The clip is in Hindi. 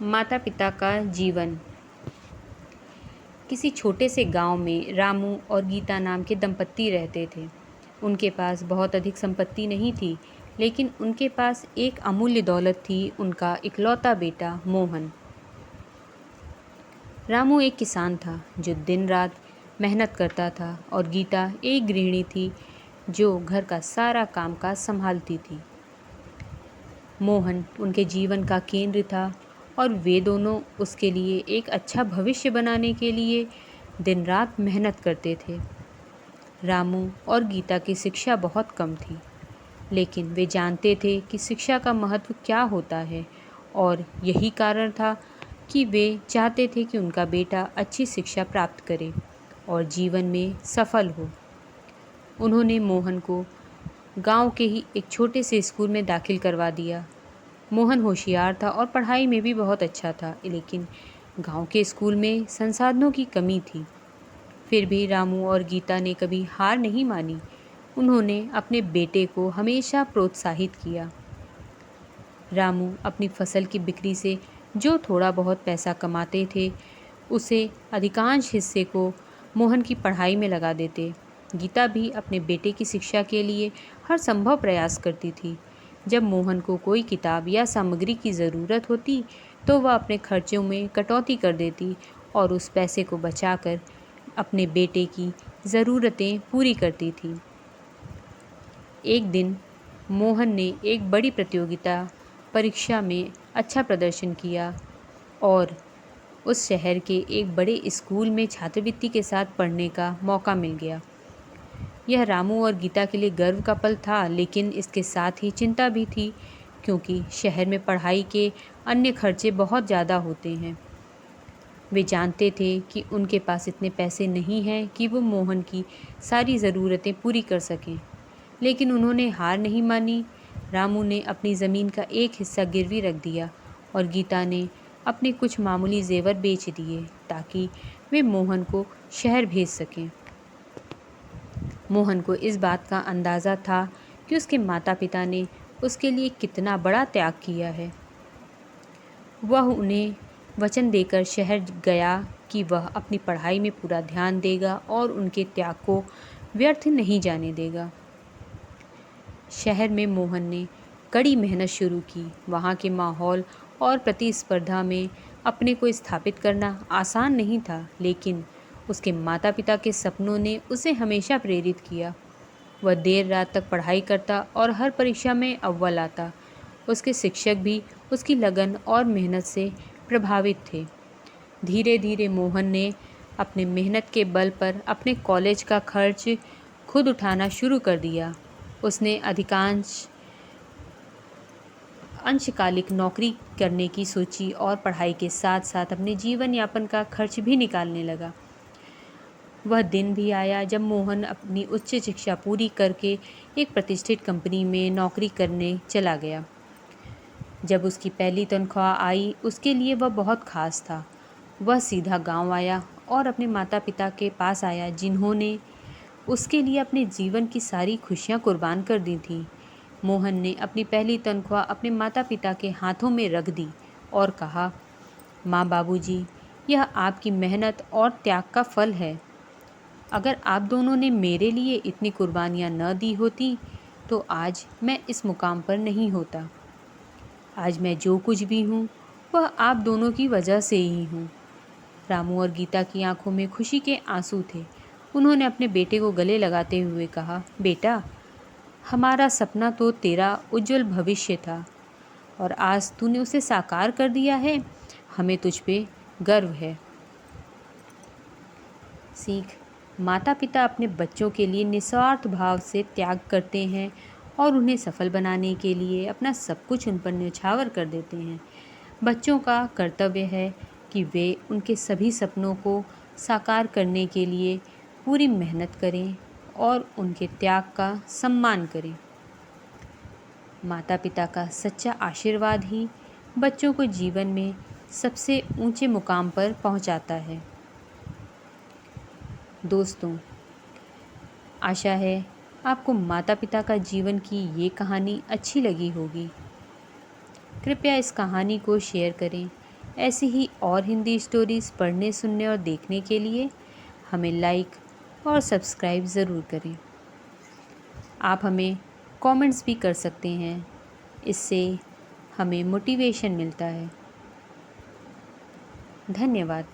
माता पिता का जीवन। किसी छोटे से गांव में रामू और गीता नाम के दंपत्ति रहते थे। उनके पास बहुत अधिक संपत्ति नहीं थी, लेकिन उनके पास एक अमूल्य दौलत थी, उनका इकलौता बेटा मोहन। रामू एक किसान था जो दिन रात मेहनत करता था और गीता एक गृहिणी थी जो घर का सारा कामकाज संभालती थी। मोहन उनके जीवन का केंद्र था और वे दोनों उसके लिए एक अच्छा भविष्य बनाने के लिए दिन रात मेहनत करते थे। रामू और गीता की शिक्षा बहुत कम थी, लेकिन वे जानते थे कि शिक्षा का महत्व क्या होता है और यही कारण था कि वे चाहते थे कि उनका बेटा अच्छी शिक्षा प्राप्त करे और जीवन में सफल हो। उन्होंने मोहन को गांव के ही एक छोटे से स्कूल में दाखिल करवा दिया। मोहन होशियार था और पढ़ाई में भी बहुत अच्छा था, लेकिन गांव के स्कूल में संसाधनों की कमी थी। फिर भी रामू और गीता ने कभी हार नहीं मानी। उन्होंने अपने बेटे को हमेशा प्रोत्साहित किया। रामू अपनी फसल की बिक्री से जो थोड़ा बहुत पैसा कमाते थे, उसे अधिकांश हिस्से को मोहन की पढ़ाई में लगा देते। गीता भी अपने बेटे की शिक्षा के लिए हर संभव प्रयास करती थी। जब मोहन को कोई किताब या सामग्री की ज़रूरत होती, तो वह अपने खर्चों में कटौती कर देती और उस पैसे को बचाकर अपने बेटे की ज़रूरतें पूरी करती थी। एक दिन मोहन ने एक बड़ी प्रतियोगिता परीक्षा में अच्छा प्रदर्शन किया और उस शहर के एक बड़े स्कूल में छात्रवृत्ति के साथ पढ़ने का मौका मिल गया। यह रामू और गीता के लिए गर्व का पल था, लेकिन इसके साथ ही चिंता भी थी, क्योंकि शहर में पढ़ाई के अन्य खर्चे बहुत ज़्यादा होते हैं। वे जानते थे कि उनके पास इतने पैसे नहीं हैं कि वो मोहन की सारी ज़रूरतें पूरी कर सकें, लेकिन उन्होंने हार नहीं मानी। रामू ने अपनी ज़मीन का एक हिस्सा गिरवी रख दिया और गीता ने अपने कुछ मामूली जेवर बेच दिए ताकि वे मोहन को शहर भेज सकें। मोहन को इस बात का अंदाज़ा था कि उसके माता पिता ने उसके लिए कितना बड़ा त्याग किया है। वह उन्हें वचन देकर शहर गया कि वह अपनी पढ़ाई में पूरा ध्यान देगा और उनके त्याग को व्यर्थ नहीं जाने देगा। शहर में मोहन ने कड़ी मेहनत शुरू की। वहाँ के माहौल और प्रतिस्पर्धा में अपने को स्थापित करना आसान नहीं था, लेकिन उसके माता पिता के सपनों ने उसे हमेशा प्रेरित किया। वह देर रात तक पढ़ाई करता और हर परीक्षा में अव्वल आता। उसके शिक्षक भी उसकी लगन और मेहनत से प्रभावित थे। धीरे धीरे मोहन ने अपने मेहनत के बल पर अपने कॉलेज का खर्च खुद उठाना शुरू कर दिया। उसने अधिकांश अंशकालिक नौकरी करने की सोची और पढ़ाई के साथ साथ अपने जीवन यापन का खर्च भी निकालने लगा। वह दिन भी आया जब मोहन अपनी उच्च शिक्षा पूरी करके एक प्रतिष्ठित कंपनी में नौकरी करने चला गया। जब उसकी पहली तनख्वाह आई, उसके लिए वह बहुत खास था। वह सीधा गांव आया और अपने माता पिता के पास आया, जिन्होंने उसके लिए अपने जीवन की सारी खुशियां कुर्बान कर दी थीं। मोहन ने अपनी पहली तनख्वाह अपने माता पिता के हाथों में रख दी और कहा, माँ बाबूजी, यह आपकी मेहनत और त्याग का फल है। अगर आप दोनों ने मेरे लिए इतनी कुर्बानियाँ न दी होती तो आज मैं इस मुकाम पर नहीं होता। आज मैं जो कुछ भी हूँ वह आप दोनों की वजह से ही हूँ। रामू और गीता की आंखों में खुशी के आंसू थे। उन्होंने अपने बेटे को गले लगाते हुए कहा, बेटा, हमारा सपना तो तेरा उज्जवल भविष्य था और आज तूने उसे साकार कर दिया है। हमें तुझ पे गर्व है। सीख: माता पिता अपने बच्चों के लिए निस्वार्थ भाव से त्याग करते हैं और उन्हें सफल बनाने के लिए अपना सब कुछ उन पर न्यौछावर कर देते हैं। बच्चों का कर्तव्य है कि वे उनके सभी सपनों को साकार करने के लिए पूरी मेहनत करें और उनके त्याग का सम्मान करें। माता पिता का सच्चा आशीर्वाद ही बच्चों को जीवन में सबसे ऊंचे मुकाम पर पहुंचाता है। दोस्तों, आशा है आपको माता पिता का जीवन की ये कहानी अच्छी लगी होगी। कृपया इस कहानी को शेयर करें ऐसी ही और हिंदी स्टोरीज़ पढ़ने, सुनने और देखने के लिए हमें लाइक और सब्सक्राइब ज़रूर करें। आप हमें कमेंट्स भी कर सकते हैं, इससे हमें मोटिवेशन मिलता है। धन्यवाद।